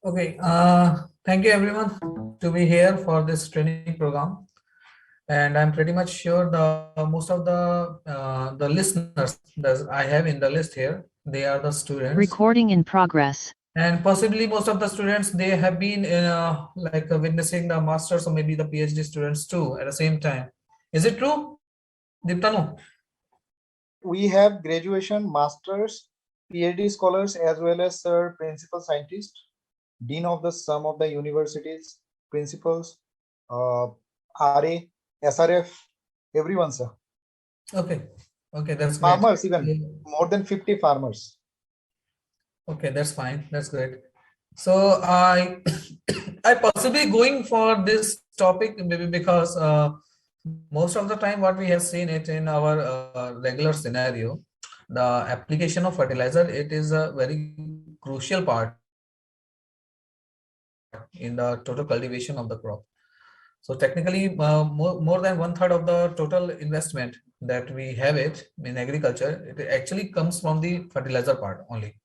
Okay, thank you everyone to be here for this training program. And I'm pretty much sure the most of the listeners that I have in the list here, they are the students, Recording in progress. and possibly most of the students they have been witnessing the masters or maybe the PhD students too at the same time. Is it true, Diptanu? We have graduation, masters, PhD scholars, as well as sir, principal scientist, dean of the some of the universities, principals, uh, RA, SRF, everyone, sir. Okay, okay, that's great. Farmers, even Yeah. more than 50 farmers. Okay, that's fine. That's great. So I I possibly going for this topic maybe because most of the time what we have seen it in our regular scenario, the application of fertilizer, it is a very crucial part in the total cultivation of the crop. So technically, more than one third of the total investment that we have it in agriculture, it actually comes from the fertilizer part only.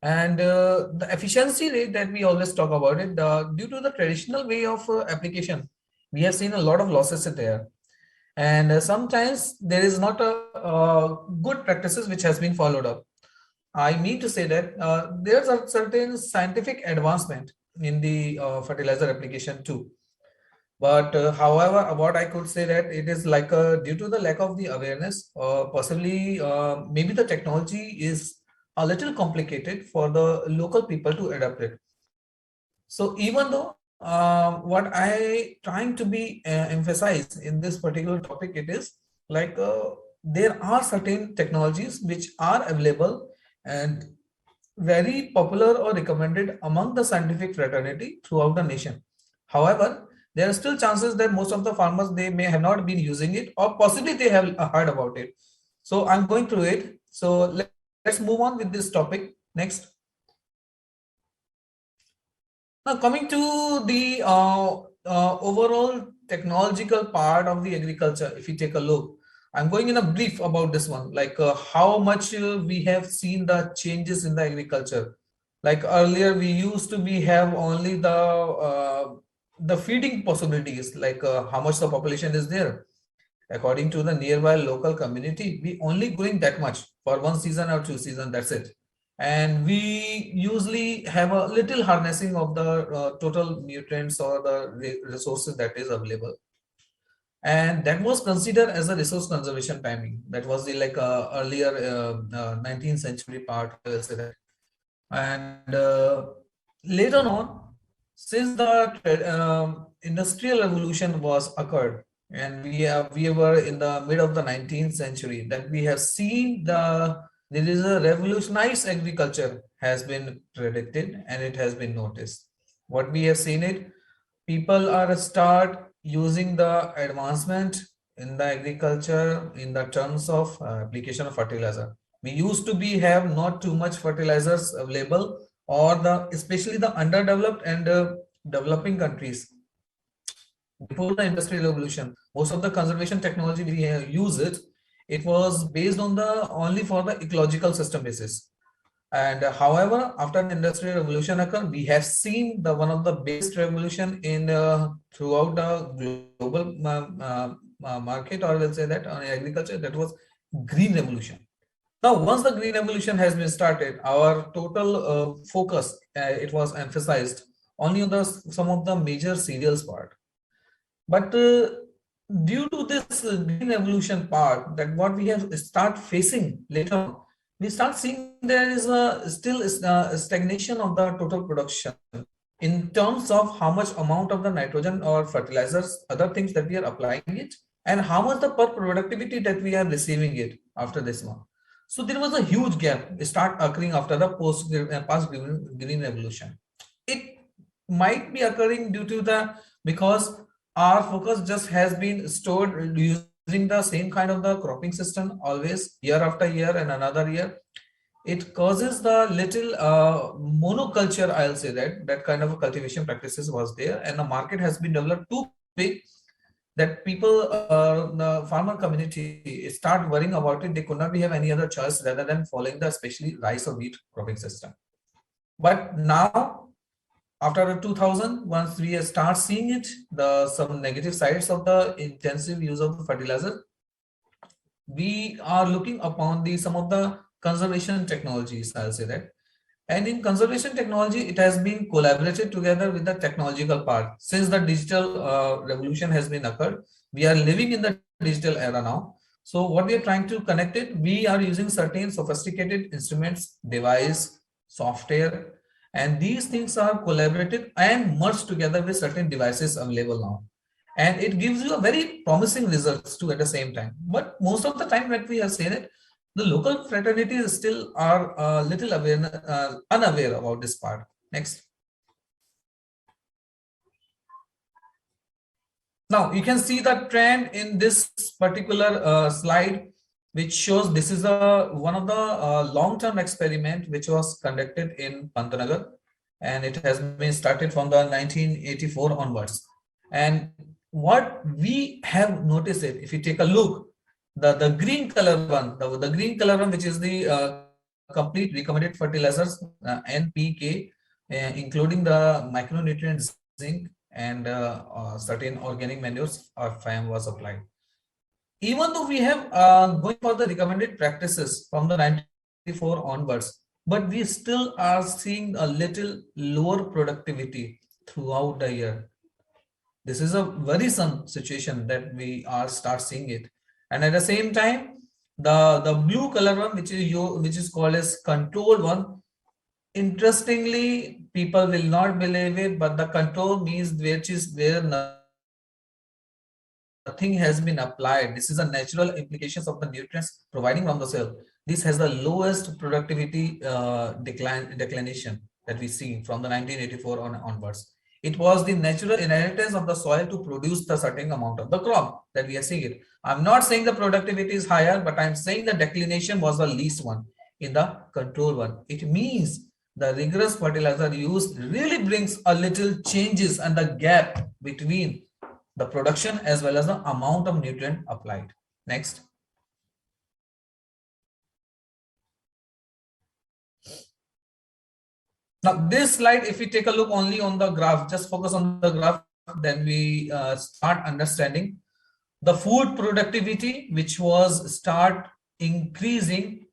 And the efficiency rate that we always talk about it, due to the traditional way of application, we have seen a lot of losses there. And sometimes there is not a good practices which has been followed up. I mean to say that there's a certain scientific advancement in the fertilizer application too. But however, what I could say that it is like due to the lack of the awareness, possibly maybe the technology is a little complicated for the local people to adapt it. So even though what I trying to be emphasize in this particular topic, it is like there are certain technologies which are available and very popular or recommended among the scientific fraternity throughout the nation. However, there are still chances that most of the farmers they may have not been using it or possibly they have heard about it. So I'm going through it. So let's move on with this topic. Next. Now, coming to the overall technological part of the agriculture, if you take a look, I'm going in a brief about this one, like how much we have seen the changes in the agriculture. Like earlier, we used to be have only the feeding possibilities, like how much the population is there. According to the nearby local community, we only growing that much for one season or two season. That's it, and we usually have a little harnessing of the total nutrients or the resources that is available, and that was considered as a resource conservation timing. That was the like earlier 19th century part, I will say that. And later on, since the industrial revolution was occurred, and we were in the mid of the 19th century, that we have seen there is a revolutionized agriculture has been predicted and it has been noticed. What we have seen it, people are start using the advancement in the agriculture in the terms of application of fertilizer. We used to be have not too much fertilizers available, or the especially the underdeveloped and developing countries before the industrial revolution. Most of the conservation technology we use it was based on the only for the ecological system basis. And however, after the industrial revolution occurred, we have seen the one of the biggest revolution in throughout the global market, or we'll say that on agriculture, that was green revolution. Now, once the green revolution has been started, our total focus it was emphasized only on the some of the major cereals part. But due to this green evolution part, that what we have start facing later on, we start seeing there is a still a stagnation of the total production in terms of how much amount of the nitrogen or fertilizers, other things that we are applying it, and how much the per productivity that we are receiving it after this one. So there was a huge gap start occurring after the past green revolution. It might be occurring due to the because our focus just has been stored using the same kind of the cropping system always year after year and another year. It causes the little monoculture, I'll say that kind of cultivation practices was there, and the market has been developed too big that people the farmer community start worrying about it. They could not be have any other choice rather than following the especially rice or wheat cropping system. But now After 2000, once we start seeing it, the some negative sides of the intensive use of the fertilizer, we are looking upon the some of the conservation technologies, I'll say that. And in conservation technology, it has been collaborated together with the technological part. Since the digital revolution has been occurred, we are living in the digital era now. So what we are trying to connect it, we are using certain sophisticated instruments, device, software, and these things are collaborated and merged together with certain devices available now. And it gives you a very promising results too at the same time. But most of the time when we have seen it, the local fraternities still are a little unaware about this part. Next. Now you can see the trend in this particular slide, which shows this is one of the long-term experiment which was conducted in Pantanagar, and it has been started from the 1984 onwards. And what we have noticed it, if you take a look, the green color one, the green color one, which is the complete recommended fertilizers, NPK, including the micronutrient zinc and certain organic manures or FAM was applied. Even though we have going for the recommended practices from the 1984 onwards, but we still are seeing a little lower productivity throughout the year. This is a worrisome situation that we are start seeing it. And at the same time, the blue color one, which is called as control one, interestingly, people will not believe it, but the control means which is where nothing has been applied. This is a natural implications of the nutrients providing from the soil. This has the lowest productivity declination that we see from the 1984 onwards. It was the natural inheritance of the soil to produce the certain amount of the crop that we are seeing it. I'm not saying the productivity is higher, but I'm saying the declination was the least one in the control one. It means the rigorous fertilizer use really brings a little changes and the gap between the production as well as the amount of nutrient applied. Next. Now this slide, if we take a look only on the graph, just focus on the graph, then we start understanding the food productivity, which was start increasing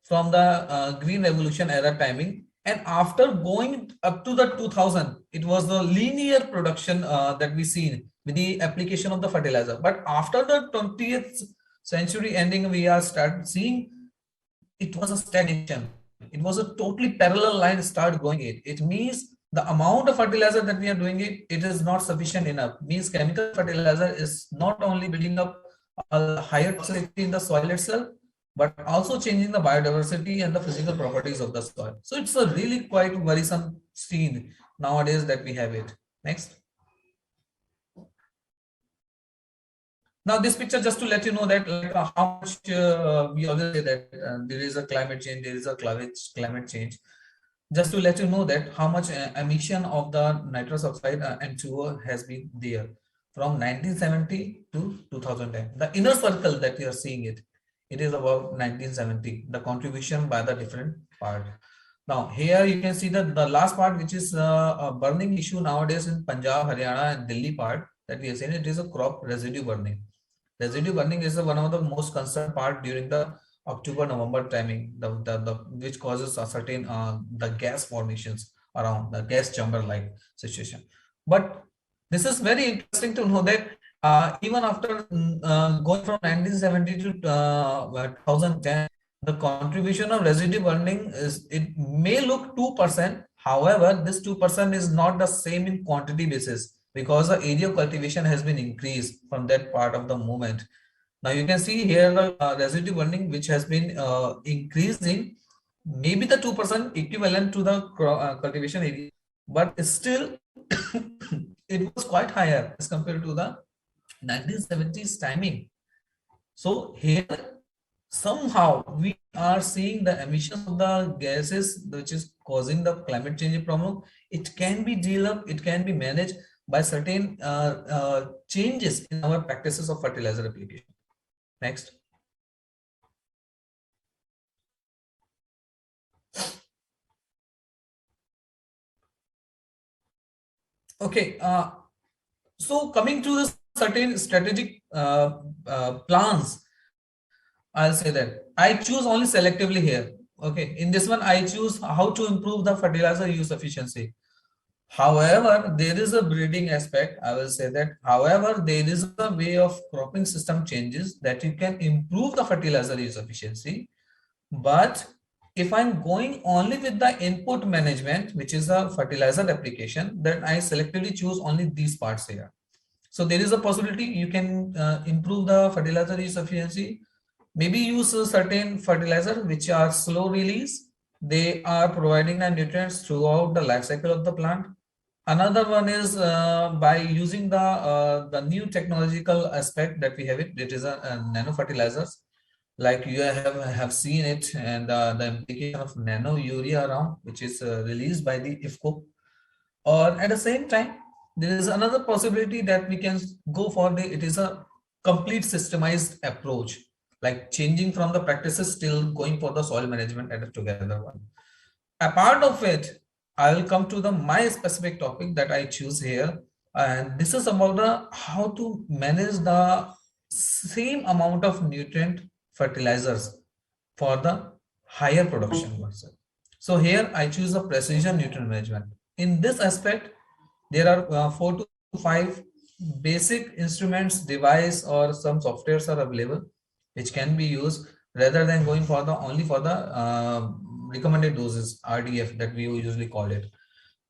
from the green revolution era timing, and after going up to the 2000, it was the linear production that we seen with the application of the fertilizer. But after the 20th century ending, we are start seeing it was a stagnation. It was a totally parallel line start going it means the amount of fertilizer that we are doing it is not sufficient enough. Means chemical fertilizer is not only building up a higher toxicity in the soil itself, but also changing the biodiversity and the physical properties of the soil. So it's a really quite worrisome scene nowadays that we have it. Next. Now this picture just to let you know that like how much we always say that there is a climate change, there is a climate change. Just to let you know that how much emission of the nitrous oxide N2O has been there from 1970 to 2010. The inner circle that you are seeing it is about 1970, the contribution by the different part. Now here you can see that the last part, which is a burning issue nowadays in Punjab, Haryana and Delhi part that we have seen, it is a crop residue burning. Residue burning is one of the most concerned part during the October-November timing, which causes a certain the gas formations around the gas chamber like situation. But this is very interesting to know that even after going from 1970 to 2010, the contribution of residue burning is, it may look 2%. However, this 2% is not the same in quantity basis because the area of cultivation has been increased from that part of the movement. Now you can see here the residue burning which has been increasing, maybe the 2% equivalent to the cultivation area, but still it was quite higher as compared to the 1970s timing. So here somehow we are seeing the emissions of the gases which is causing the climate change problem. It can be dealt up, it can be managed by certain changes in our practices of fertilizer application. Next. Okay. So coming to the certain strategic plans, I'll say that I choose only selectively here. Okay, in this one I choose how to improve the fertilizer use efficiency. However, there is a breeding aspect. I will say that. However, there is a way of cropping system changes that you can improve the fertilizer use efficiency. But if I'm going only with the input management, which is a fertilizer application, then I selectively choose only these parts here. So there is a possibility you can improve the fertilizer use efficiency. Maybe use a certain fertilizer which are slow release. They are providing the nutrients throughout the life cycle of the plant. Another one is by using the new technological aspect that we have it. It is a nano fertilizers, like you have seen it, and the implication of nano urea around, which is released by the IFCO. Or at the same time, there is another possibility that we can go for the it is a complete systemized approach, like changing from the practices still going for the soil management at a together one. A part of it, I will come to the my specific topic that I choose here, and this is about the how to manage the same amount of nutrient fertilizers for the higher production ones. So here I choose a precision nutrient management. In this aspect, there are 4 to 5 basic instruments, device, or some softwares are available which can be used rather than going for the only for the recommended doses RDF that we usually call it.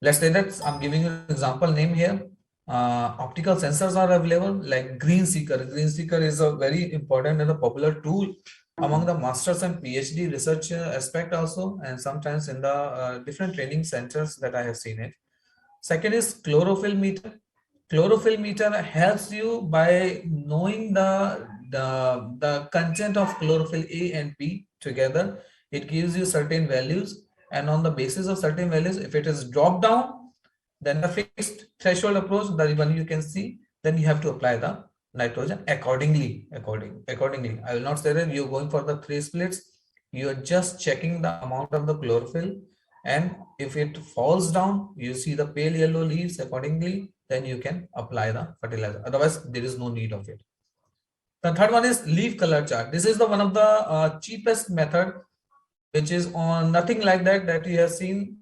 Let's say that I'm giving you an example name here. Optical sensors are available like Green Seeker. Green Seeker is a very important and a popular tool among the masters and PhD research aspect also, and sometimes in the different training centers that I have seen it. Second is chlorophyll meter. Chlorophyll meter helps you by knowing the content of chlorophyll A and B together. It gives you certain values, and on the basis of certain values, if it is dropped down, then the fixed threshold approach, the one you can see, then you have to apply the nitrogen accordingly. Accordingly. I will not say that you're going for the 3 splits. You're just checking the amount of the chlorophyll, and if it falls down, you see the pale yellow leaves accordingly, then you can apply the fertilizer. Otherwise, there is no need of it. The third one is leaf color chart. This is the one of the cheapest method, which is on nothing like that you have seen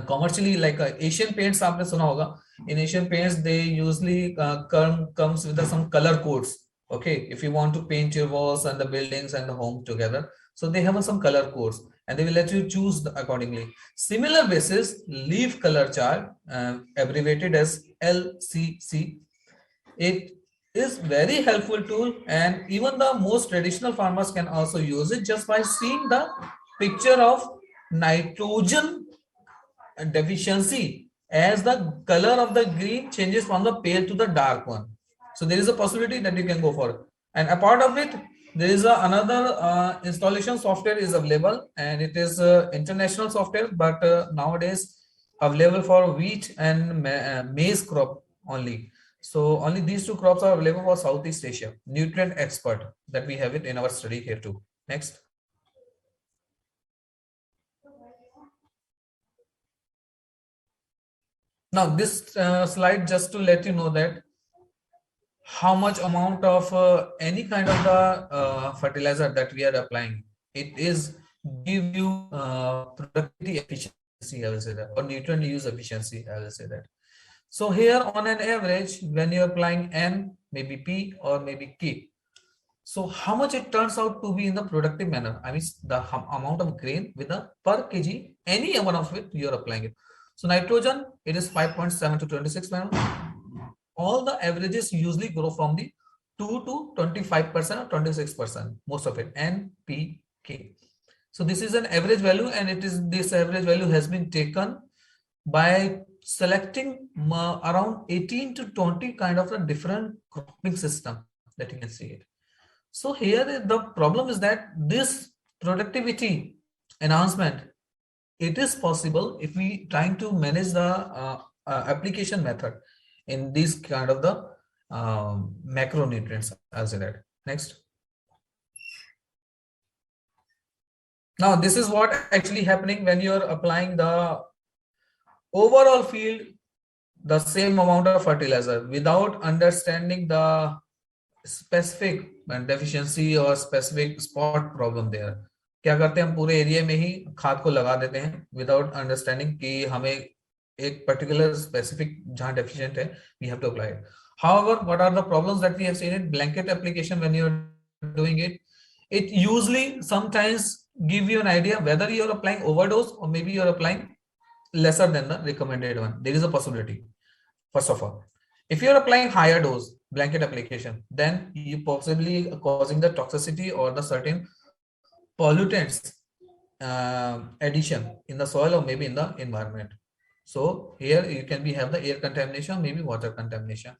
commercially, like Asian paints आपने सुना होगा. In Asian paints they usually comes with some color codes. Okay, if you want to paint your walls and the buildings and the home together, so they have some color codes and they will let you choose accordingly. Similar basis leaf color chart, abbreviated as LCC. It is very helpful tool, and even the most traditional farmers can also use it just by seeing the picture of nitrogen deficiency as the color of the green changes from the pale to the dark one. So there is a possibility that you can go for. And apart of it, there is another installation software is available, and it is international software, but nowadays available for wheat and maize crop only. So only these two crops are available for Southeast Asia. Nutrient expert, that we have it in our study here too. Next. Now this slide just to let you know that how much amount of any kind of the fertilizer that we are applying, it is give you productivity efficiency, I will say that, or nutrient use efficiency, I will say that. So here on an average, when you're applying N, maybe P or maybe K, so how much it turns out to be in the productive manner? I mean, the amount of grain with the per kg, any amount of it, you're applying it. So nitrogen, it is 5.7 to 26 nano. All the averages usually grow from the 2 to 25% or 26%, most of it, NPK. So this is an average value, and it is this average value has been taken by selecting around 18 to 20 kind of a different cropping system that you can see it. So here the problem is that this productivity enhancement, it is possible if we trying to manage the application method in these kind of the macronutrients, I'll say that. Next. Now this is what actually happening when you're applying the overall field the same amount of fertilizer without understanding the specific deficiency or specific spot problem there. क्या करते हैं हम पूरे area में ही खाद को लगा देते हैं विदाउट अंडरस्टैंडिंग कि हमें एक पर्टिकुलर स्पेसिफिक जहां डेफिशिएंट है we have to apply it. However, what are the problems that we have seen in blanket application when you are doing it? It usually sometimes give you an idea whether you are applying overdose or maybe you are applying lesser than the recommended one. There is a possibility. First of all, if you are applying higher dose blanket application, then you possibly causing the toxicity or the certain pollutants addition in the soil or maybe in the environment. So here you can be have the air contamination, maybe water contamination.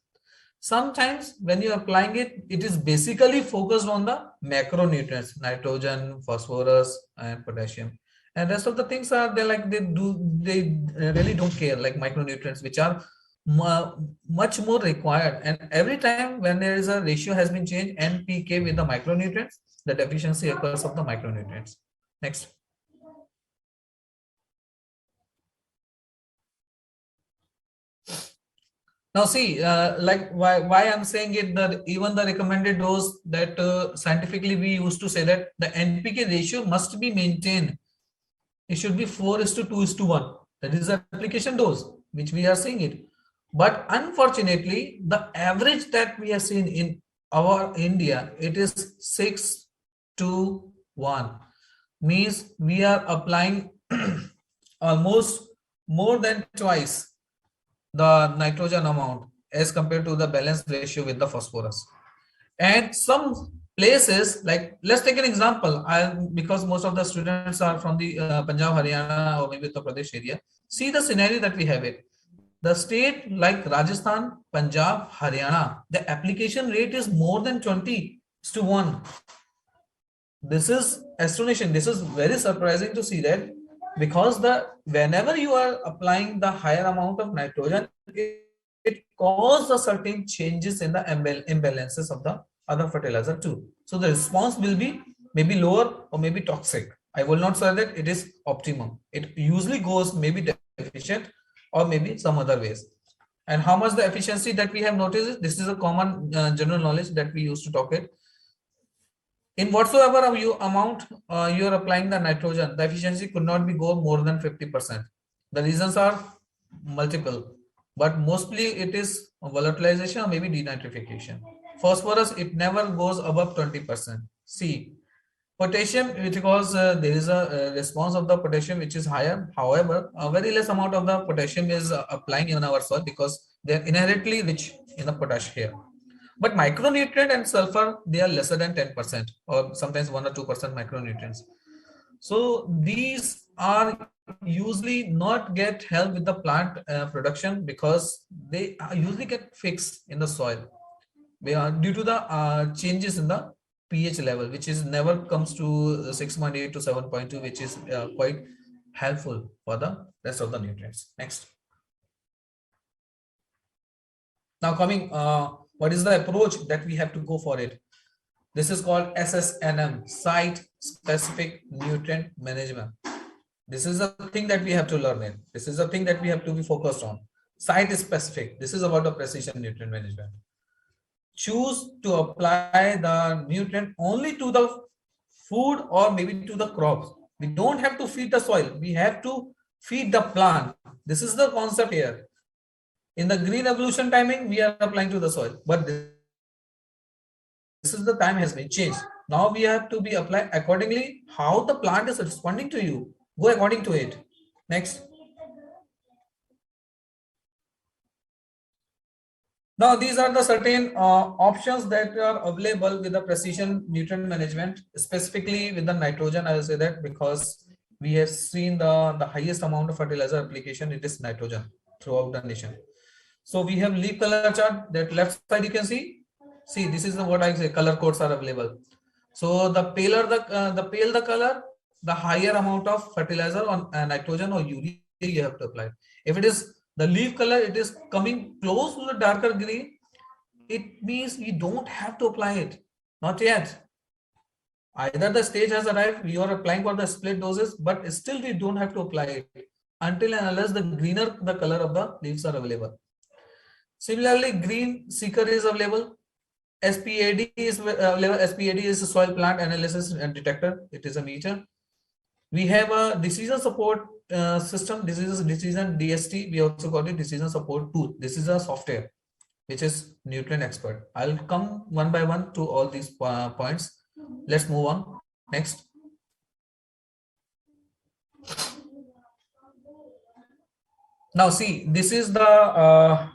Sometimes when you're applying it, it is basically focused on the macronutrients, nitrogen, phosphorus, and potassium. And rest of the things are they like they really don't care like micronutrients, which are much more required. And every time when there is a ratio has been changed, NPK with the micronutrients, the deficiency occurs of the micronutrients. Next. Now see, like why I'm saying it, that even the recommended dose that scientifically we used to say that the NPK ratio must be maintained. It should be 4:2:1. That is the application dose, which we are seeing it. But unfortunately, the average that we have seen in our India, it is 6:1. Means we are applying almost more than twice the nitrogen amount as compared to the balanced ratio with the phosphorus. And some places, like let's take an example, because most of the students are from the Punjab, Haryana, or maybe Uttar Pradesh area. See the scenario that we have it. The state like Rajasthan, Punjab, Haryana, the application rate is more than 20:1. This is astonishing. This is very surprising to see that, because the whenever you are applying the higher amount of nitrogen, it causes a certain changes in the imbalances of the other fertilizer too. So the response will be maybe lower or maybe toxic. I will not say that it is optimum. It usually goes maybe deficient or maybe some other ways. And how much the efficiency that we have noticed, this is a common general knowledge that we used to talk it. In whatsoever you amount you are applying the nitrogen, the efficiency could not be go more than 50%. The reasons are multiple, but mostly it is volatilization or maybe denitrification. Phosphorus, it never goes above 20%. C. Potassium, because there is a response of the potassium which is higher. However, a very less amount of the potassium is applying in our soil because they are inherently rich in the potash here. But micronutrient and sulfur, they are lesser than 10% or sometimes 1 or 2% micronutrients. So these are usually not get help with the plant production because they usually get fixed in the soil due to the changes in the pH level, which is never comes to 6.8 to 7.2, which is quite helpful for the rest of the nutrients. Next. Now coming, what is the approach that we have to go for it? This is called SSNM, Site Specific Nutrient Management. This is the thing that we have to learn it. This is the thing that we have to be focused on. Site specific. This is about the precision nutrient management. Choose to apply the nutrient only to the food or maybe to the crops. We don't have to feed the soil. We have to feed the plant. This is the concept here. In the green evolution timing, we are applying to the soil, but this is the time has been changed. Now we have to be apply accordingly how the plant is responding to you. Go according to it. Next. Now these are the certain options that are available with the precision nutrient management, specifically with the nitrogen. I will say that because we have seen the highest amount of fertilizer application, it is nitrogen throughout the nation. So we have leaf color chart. That left side you can see this is what I say color codes are available. So the paler the pale the color, the higher amount of fertilizer on nitrogen or urea you have to apply. If it is the leaf color, it is coming close to the darker green, it means we don't have to apply it. Not yet. Either the stage has arrived, we are applying for the split doses, but still we don't have to apply it until and unless the greener the color of the leaves are available. Similarly, green seeker is available. SPAD is available. SPAD is a soil plant analysis and detector. It is a meter. We have a decision support system. This is decision DST. We also call it decision support tool. This is a software which is nutrient expert. I'll come one by one to all these points. Let's move on. Next. Now see, this is the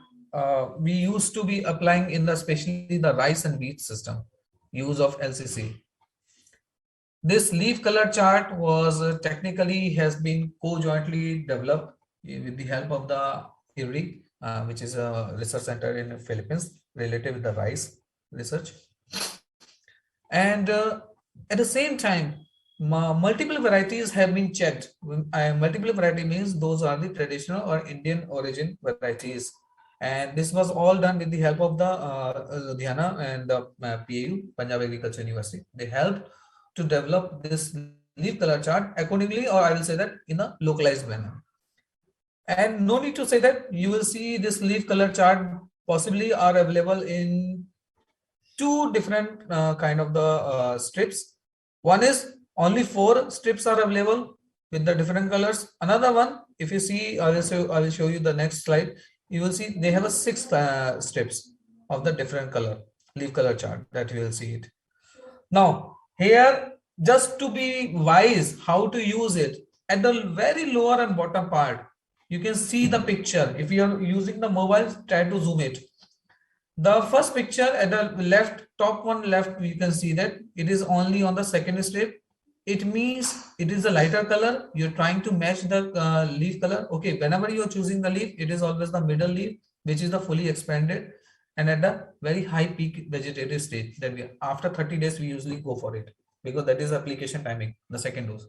we used to be applying in the especially the rice and wheat system use of LCC. This leaf color chart was technically has been co-jointly developed with the help of the IRRI, which is a research center in the Philippines related with the rice research. And at the same time, multiple varieties have been checked. Multiple variety means those are the traditional or Indian origin varieties. And this was all done with the help of the Ludhiana and the PAU, Punjab Agriculture University. They helped to develop this leaf color chart accordingly, or I will say that in a localized manner. And no need to say that you will see this leaf color chart possibly are available in two different kind of the strips. One is only 4 strips are available with the different colors. Another one, if you see, I will show you the next slide. You will see they have a 6 strips of the different color leaf color chart that you will see it. Now here, just to be wise how to use it, at the very lower and bottom part, you can see the picture. If you are using the mobile, try to zoom it. The first picture at the left, top one left, you can see that it is only on the second strip. It means it is a lighter color. You're trying to match the leaf color. Okay, whenever you're choosing the leaf, it is always the middle leaf, which is the fully expanded and at the very high peak vegetative stage. That we after 30 days we usually go for it because that is application timing, the second dose.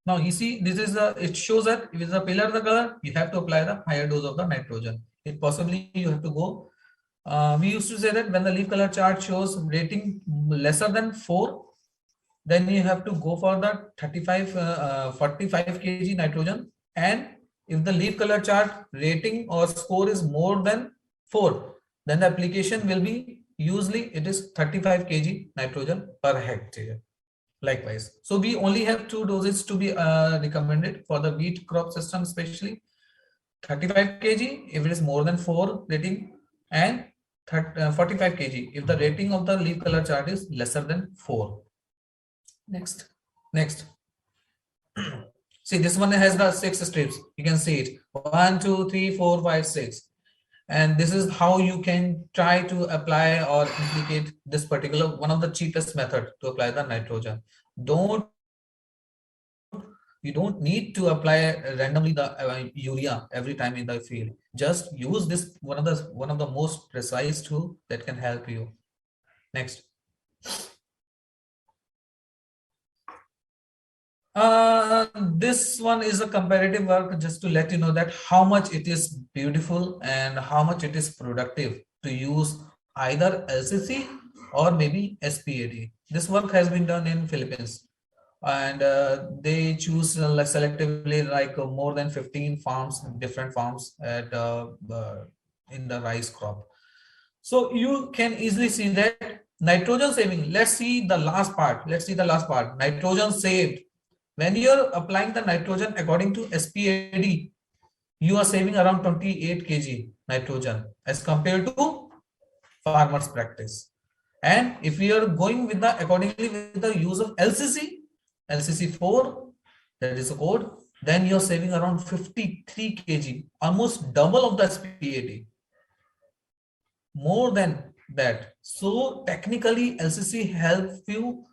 Now you see, this is it shows that if it's a paler the color, you have to apply the higher dose of the nitrogen. It possibly you have to go. We used to say that when the leaf color chart shows rating lesser than 4, then you have to go for the 45 kg nitrogen. And if the leaf color chart rating or score is more than 4, then the application will be usually it is 35 kg nitrogen per hectare. Likewise, so we only have 2 doses to be recommended for the wheat crop system, especially 35 kg if it is more than 4 rating, and 45 kg if the rating of the leaf color chart is lesser than 4. Next. See, this one has the 6 strips. You can see it 1 2 3 4 5 6, and this is how you can try to apply or implicate this particular one of the cheapest method to apply the nitrogen. You don't need to apply randomly the urea every time in the field. Just use this one of the most precise tool that can help you. Next. This one is a comparative work just to let you know that how much it is beautiful and how much it is productive to use either LCC or maybe SPAD. This work has been done in Philippines, and they choose selectively like more than 15 farms, different farms at in the rice crop. So you can easily see that nitrogen saving. Let's see the last part. Nitrogen saved. When you're applying the nitrogen according to SPAD, you are saving around 28 kg nitrogen as compared to farmers practice. And if we are going with the accordingly with the use of LCC 4, that is a code, then you're saving around 53 kg, almost double of the SPAD, more than that. So technically LCC helps you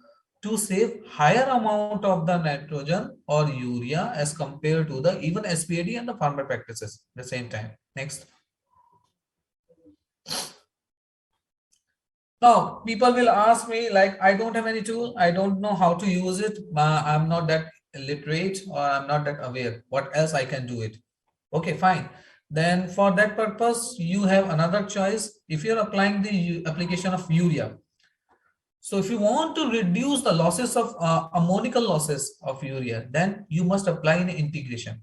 to save higher amount of the nitrogen or urea as compared to the even SPAD and the farmer practices at the same time. Next. Now people will ask me like, I don't have any tool, I don't know how to use it, I'm not that literate or I'm not that aware, what else I can do it. Okay, fine. Then for that purpose you have another choice. If you're applying the application of urea, so if you want to reduce the losses of ammonical losses of urea, then you must apply an integration.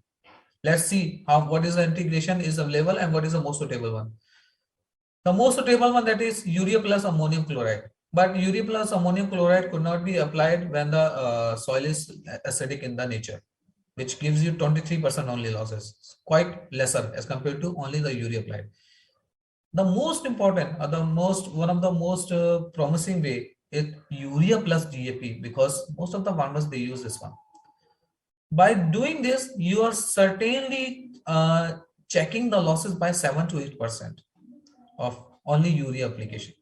Let's see how what is the integration is available and what is the most suitable one. The most suitable one, that is urea plus ammonium chloride. But urea plus ammonium chloride could not be applied when the soil is acidic in the nature, which gives you 23% only losses, quite lesser as compared to only the urea applied. The most important, or the most one of the most promising way is urea plus DAP, because most of the farmers they use this one. By doing this, you are certainly checking the losses by 7 to 8% of only urea application.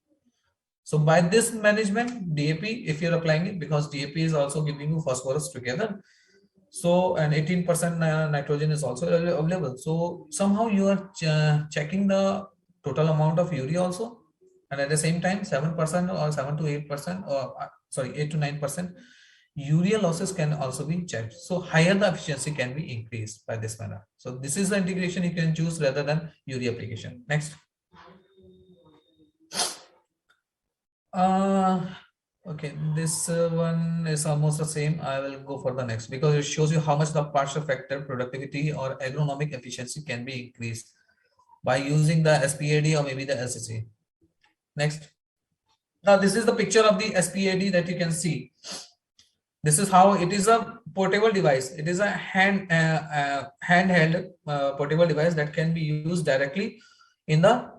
So by this management, DAP, if you're applying it, because DAP is also giving you phosphorus together, so and 18% nitrogen is also available. So somehow you are checking the total amount of urea also, and at the same time 7% or 7 to 8%, or sorry, 8 to 9% urea losses can also be checked. So higher the efficiency can be increased by this manner. So this is the integration you can choose rather than urea application. Next. Uh, okay, this one is almost the same. I will go for the next because it shows you how much the partial factor productivity or agronomic efficiency can be increased by using the SPAD or maybe the LCC. Next. Now this is the picture of the SPAD that you can see. This is how it is a portable device. It is a handheld portable device that can be used directly in the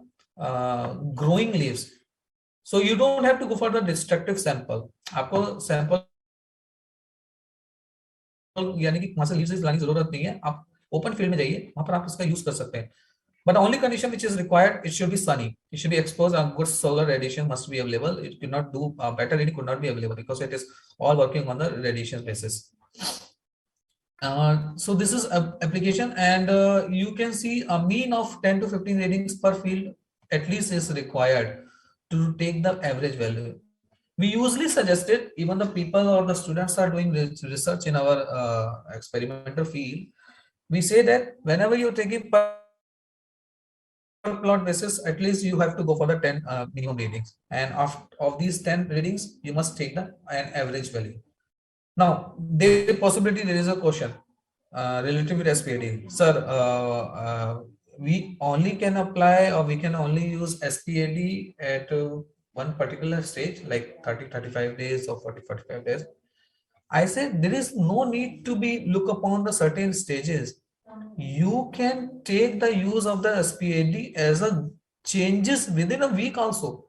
growing leaves. So you don't have to go for the destructive sample. आपको sample यानी कि वहां से leaves लाने की जरूरत नहीं है. आप open field में जाइए, वहां पर आप इसका यूज कर सकते हैं. But the only condition which is required, it should be sunny. It should be exposed, and good solar radiation must be available. It could not do better reading could not be available because it is all working on the radiation basis. So this is a application, and you can see a mean of 10 to 15 readings per field at least is required to take the average value. We usually suggested, even the people or the students are doing research in our experimental field, we say that whenever you're taking per plot basis, at least you have to go for the 10 minimum readings, and of these 10 readings you must take the an average value. Now there is a possibility, there is a question related with SPAD. Sir, we only can apply, or we can only use SPAD at one particular stage, like 30-35 days or 40-45 days. I said there is no need to be look upon the certain stages. You can take the use of the SPAD as a changes within a week also.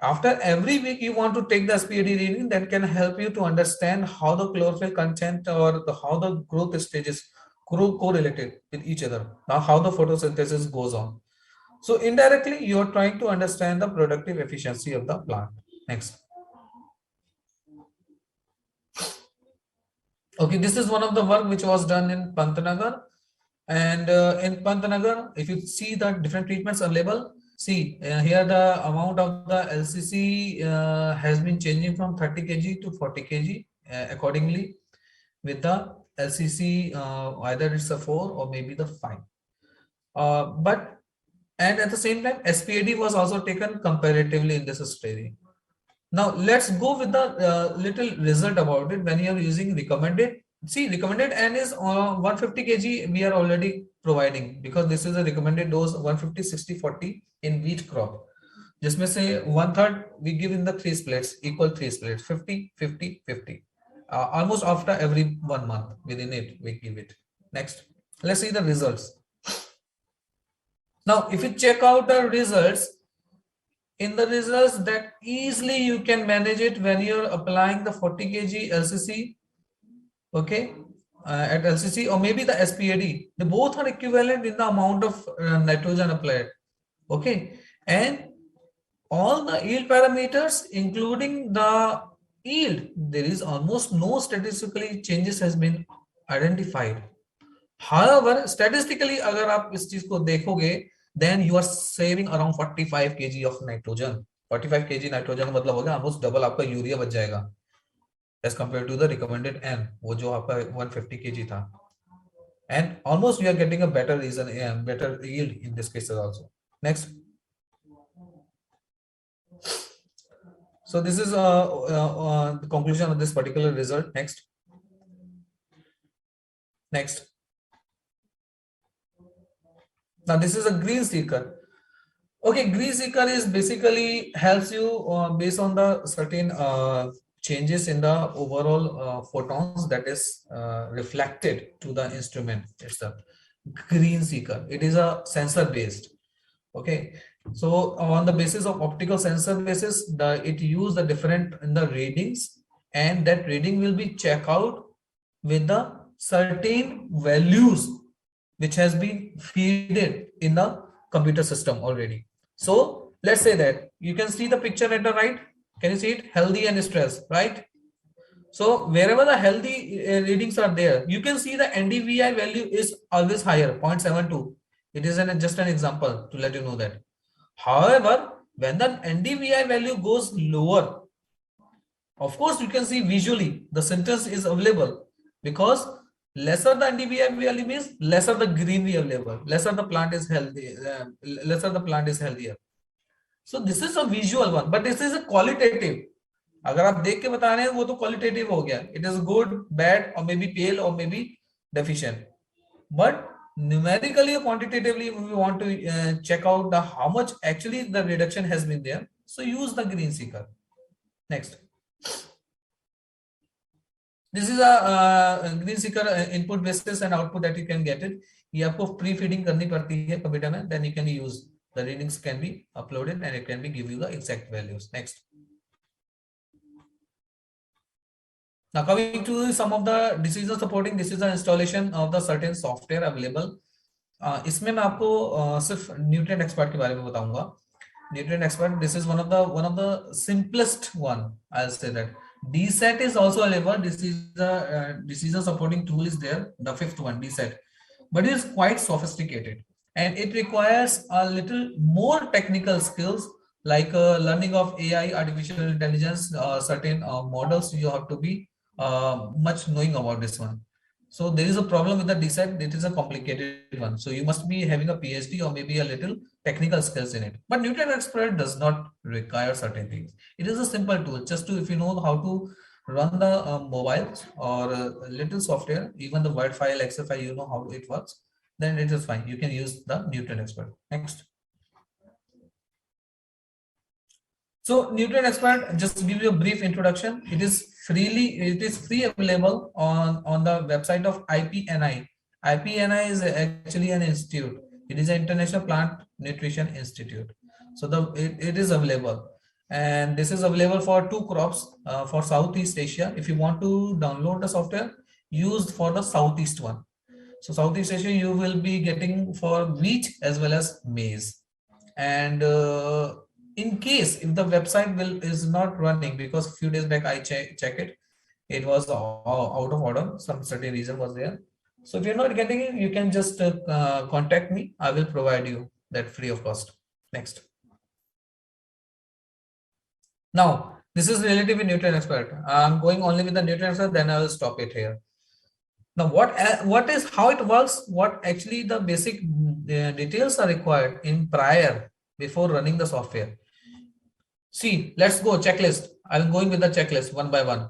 After every week you want to take the SPAD reading, that can help you to understand how the chlorophyll content or how the growth stages correlated with each other. Now how the photosynthesis goes on. So indirectly you are trying to understand the productive efficiency of the plant. Next. Okay, this is one of the work which was done in Pantnagar. And in Pantnagar, if you see the different treatments available, see here the amount of the LCC has been changing from 30 kg to 40 kg accordingly with the LCC, either it's a 4 or maybe the 5. But and at the same time, SPAD was also taken comparatively in this study. Now let's go with the little result about it when you are using recommended. See, recommended N is 150 kg we are already providing, because this is a recommended dose 150, 60, 40 in wheat crop. जिसमें से 1/3 we give in the 3 splits, equal 3 splits, 50, 50, 50. Almost after every 1 month within it we give it. Next, let's see the results. Now if you check out the results, in the results that easily you can manage it when you're applying the 40 kg LCC, okay, at LCC or maybe the SPAD. They both are equivalent in the amount of nitrogen applied, okay, and all the yield parameters including the yield, there is almost no statistically changes has been identified. However, statistically अगर आप इस चीज को देखोगे, then you are saving around 45 kg of nitrogen. 45 kg nitrogen मतलब हो गया almost double आपका यूरिया बच जाएगा as compared to the recommended N, वो जो आपका 150 kg था, and almost we are getting a better reason, better yield in this case also. Next. So this is the conclusion of this particular result. Next. Next. Now this is a green seeker. Okay, green seeker is basically helps you based on the certain changes in the overall photons that is reflected to the instrument itself. Green seeker, it is a sensor based. Okay, so on the basis of optical sensor basis, it use the different in the readings, and that reading will be checked out with the certain values which has been feeded in the computer system already. So let's say that you can see the picture at the right. Can you see it? Healthy and stress, right? So wherever the healthy readings are there, you can see the NDVI value is always higher, 0.72. It is just an example to let you know that. However, when the NDVI value goes lower, of course, you can see visually the sentence is available, because lesser the NDVI value means lesser the greenery available, lesser the plant is healthy, lesser the plant is healthier. So this is a visual one, but this is a qualitative. अगर आप देख के बता रहे हैं वो तो qualitative हो गया. It is good, bad, or maybe pale, or maybe deficient. But numerically or quantitatively, we want to check out the how much actually the reduction has been there. So use the green seeker. Next. This is a green seeker input basis and output that you can get it. ये आपको pre feeding करनी पड़ती है computer में. Then you can use the readings can be uploaded and it can be give you the exact values. Next. Now coming to some of the decision supporting, this is the installation of the certain software available. इसमें मैं आपको सिर्फ nutrient expert के बारे में बताऊंगा. Nutrient expert, this is one of the simplest one. I'll say that DSET is also available. This is the decision supporting tool is there, the fifth one, DSET, but it is quite sophisticated and it requires a little more technical skills, like learning of AI, artificial intelligence, certain models. You have to be much knowing about this one. So there is a problem with the DSET. It is a complicated one. So you must be having a PhD or maybe a little technical skills in it. But Nutrient Expert does not require certain things. It is a simple tool. Just to, if you know how to run the mobiles or little software, even the Word file, Excel file, you know how it works, then it is fine. You can use the Nutrient Expert. Next. So Nutrient Expert, just to give you a brief introduction, it is free available on the website of IPNI. IPNI is actually an institute. It is an International Plant Nutrition Institute. So it is available, and this is available for 2 crops for Southeast Asia. If you want to download the software, use for the Southeast one. So Southeast Asia, you will be getting for wheat as well as maize. And in case if the website is not running, because a few days back I check it was out of order, some certain reason was there. So if you're not getting it, you can just contact me. I will provide you that free of cost. Next. Now this is relative nutrient expert. I'm going only with the nutrient expert, then I will stop it here. Now what is how it works, what actually the basic details are required in prior before running the software. See, let's go checklist. I'm going with the checklist one by one.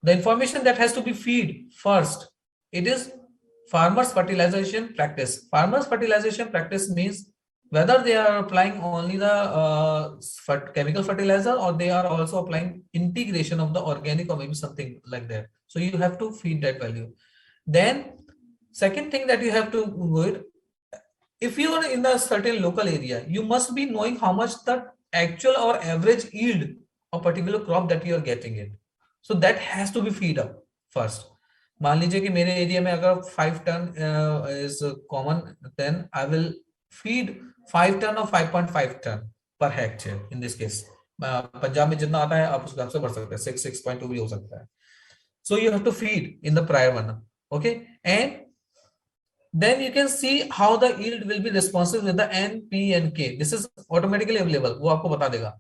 The information that has to be feed first, it is farmers fertilization practice. Farmers fertilization practice means whether they are applying only the chemical fertilizer or they are also applying integration of the organic or maybe something like that. So you have to feed that value. Then second thing that you have to do it, if you are in a certain local area, you must be knowing how much the actual or average yield of particular crop that you are getting it. So that has to be feed up first. मान लीजिए कि मेरे area में अगर 5 ton is common, then I will feed 5 ton or 5.5 ton per hectare in this case. Punjab में जितना आता है आप उसके हिसाब से बढ़ सकते हैं, 6.2 भी हो सकता है. So you have to feed in the prior one, okay, and then you can see how the yield will be responsive with the N, P and K. This is automatically available, वो आपको बता देगा.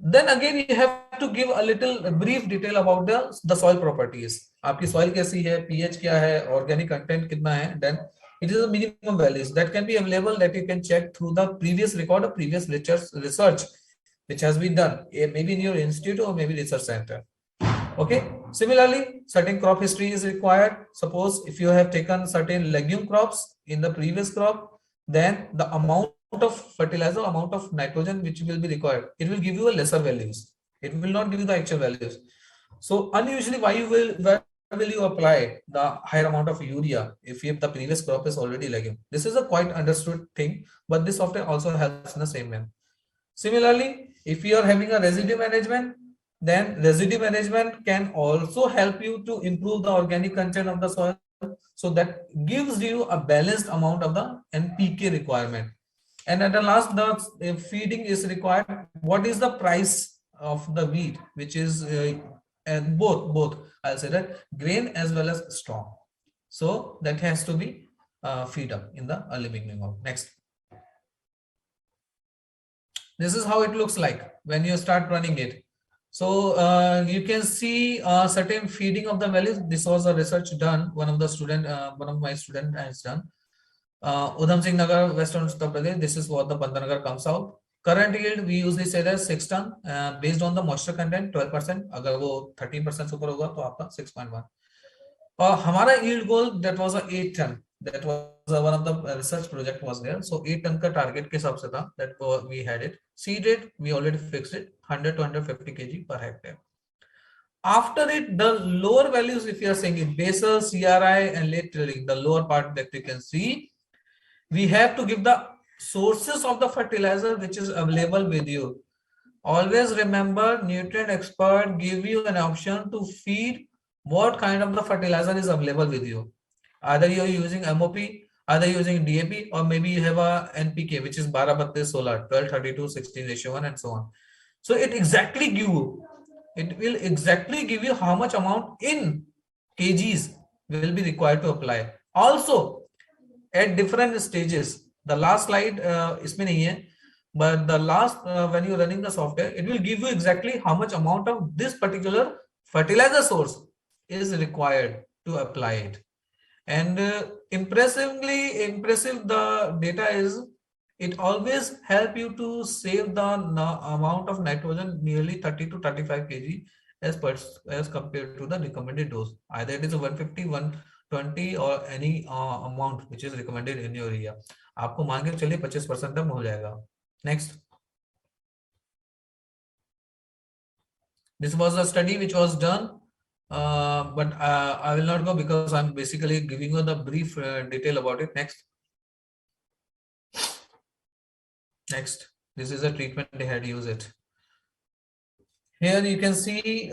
Then again you have to give a little brief detail about the soil properties. आपकी soil कैसी है, pH क्या है, organic content कितना है. Then it is a minimum values that can be available, that you can check through the previous record or previous research which has been done, maybe in your institute or maybe research center. Okay. Similarly, certain crop history is required. Suppose if you have taken certain legume crops in the previous crop, then the amount of fertilizer, amount of nitrogen which will be required, it will give you a lesser values. It will not give you the actual values. So unusually, where will you apply the higher amount of urea if the previous crop is already lagging? This is a quite understood thing, but this software also helps in the same way. Similarly, if you are having a residue management, then residue management can also help you to improve the organic content of the soil. So that gives you a balanced amount of the NPK requirement. And at the last, the feeding is required. What is the price of the wheat, which is and both I'll say that grain as well as straw. So that has to be feed up in the early beginning of next. This is how it looks like when you start running it. So you can see certain feeding of the values. This was a research done. One of my student has done. Udham Singh Nagar, Western Uttar Pradesh. This is what the Pantanagar comes out. Current yield we usually say that 6 ton based on the moisture content 12%. अगर वो 13% से ऊपर होगा तो आपका 6.1. हमारा yield goal that was a 8 ton. That was one of the research project was there. So 8 ton का target के हिसाब से था that we had it. Seed rate we already fixed it 100 to 150 kg per hectare. After it, the lower values, if you are saying it, basal, CRI, and late tilling, the lower part that you can see, we have to give the sources of the fertilizer which is available with you. Always remember, nutrient expert give you an option to feed what kind of the fertilizer is available with you. Either you are using MOP, either using DAP, or maybe you have a NPK, which is 12 solar, 12:32, 16:1, and so on. So it will exactly give you how much amount in kgs will be required to apply. Also, at different stages, the last slide isme nahi hai, but the last when you're running the software, it will give you exactly how much amount of this particular fertilizer source is required to apply it. And impressive the data is, it always help you to save the amount of nitrogen nearly 30 to 35 kg as compared to the recommended dose. Either it is a 150, 120 or any amount which is recommended in your area. आपको मान के चलिए 25% तक हो जाएगा. Next. This was a study which was done, but I will not go because I'm basically giving you the brief detail about it. Next. Next. This is a treatment they had used it. Here you can see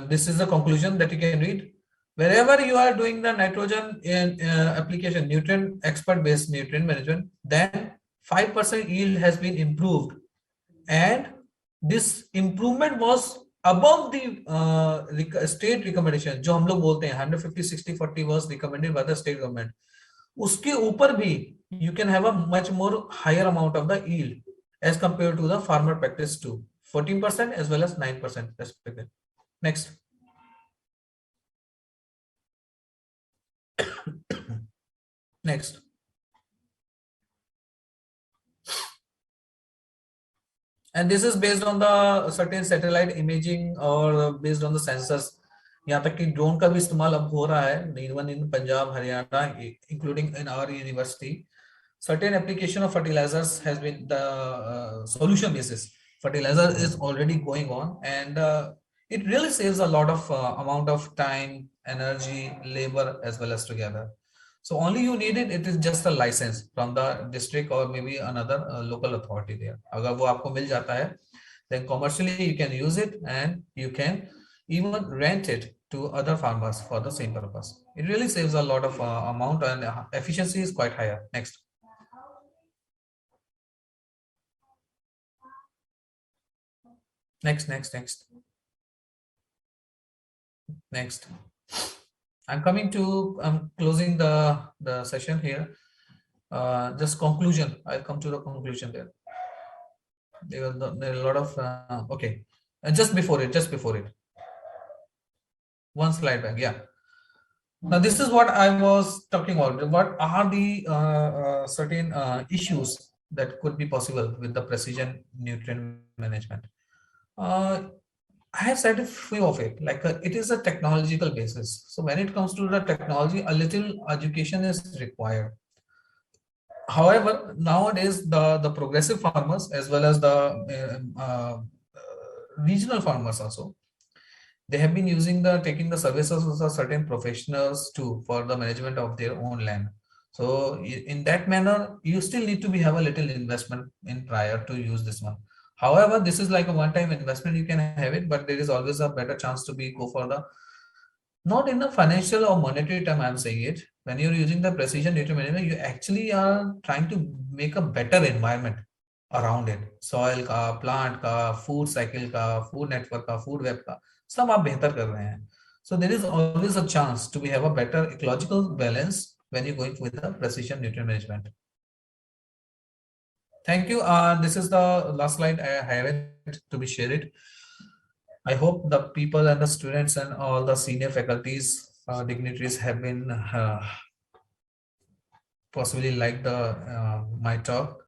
this is the conclusion that you can read. Wherever you are doing the nitrogen in application, nutrient expert based nutrient management, then 5% yield has been improved, and this improvement was above the state recommendation. जो हम लोग बोलते हैं 150, 60, 40 was recommended by the state government. उसके ऊपर भी you can have a much more higher amount of the yield as compared to the farmer practice too. 14% as well as 9% respectively. Next. Next. And this is based on the certain satellite imaging or based on the sensors. यहाँ तक कि drone का भी इस्तेमाल अब हो रहा है, even in Punjab, Haryana, including in our university. Certain application of fertilizers has been the solution basis. Fertilizer is already going on, and it really saves a lot of amount of time, energy, labor as well as together. So only you need it is just a license from the district or maybe another local authority there. अगर वो आपको मिल जाता है, then commercially you can use it and you can even rent it to other farmers for the same purpose. It really saves a lot of amount, and efficiency is quite higher. Next. Next. I'm closing the session here. Just conclusion. I'll come to the conclusion there. There are a lot of okay. Just before it. One slide back. Yeah. Now this is what I was talking about. What are the certain issues that could be possible with the precision nutrient management? I have said a few of it. Like it is a technological basis. So when it comes to the technology, a little education is required. However, nowadays the progressive farmers as well as the regional farmers also, they have been using the taking the services of the certain professionals too for the management of their own land. So in that manner you still need to be have a little investment in prior to use this one. However, this is like a one time investment, you can have it, but there is always a better chance to be go for the, not in a financial or monetary term I'm saying it. When you're using the precision data management, you actually are trying to make a better environment around it, soil का, plant का, food cycle का, food network का, food web का, सब आप बेहतर कर रहे हैं. So there is always a chance to have a better ecological balance when you're going with the precision nutrient management. Thank you. This is the last slide I have it to be shared it. I hope the people and the students and all the senior faculties, dignitaries have been possibly like the my talk.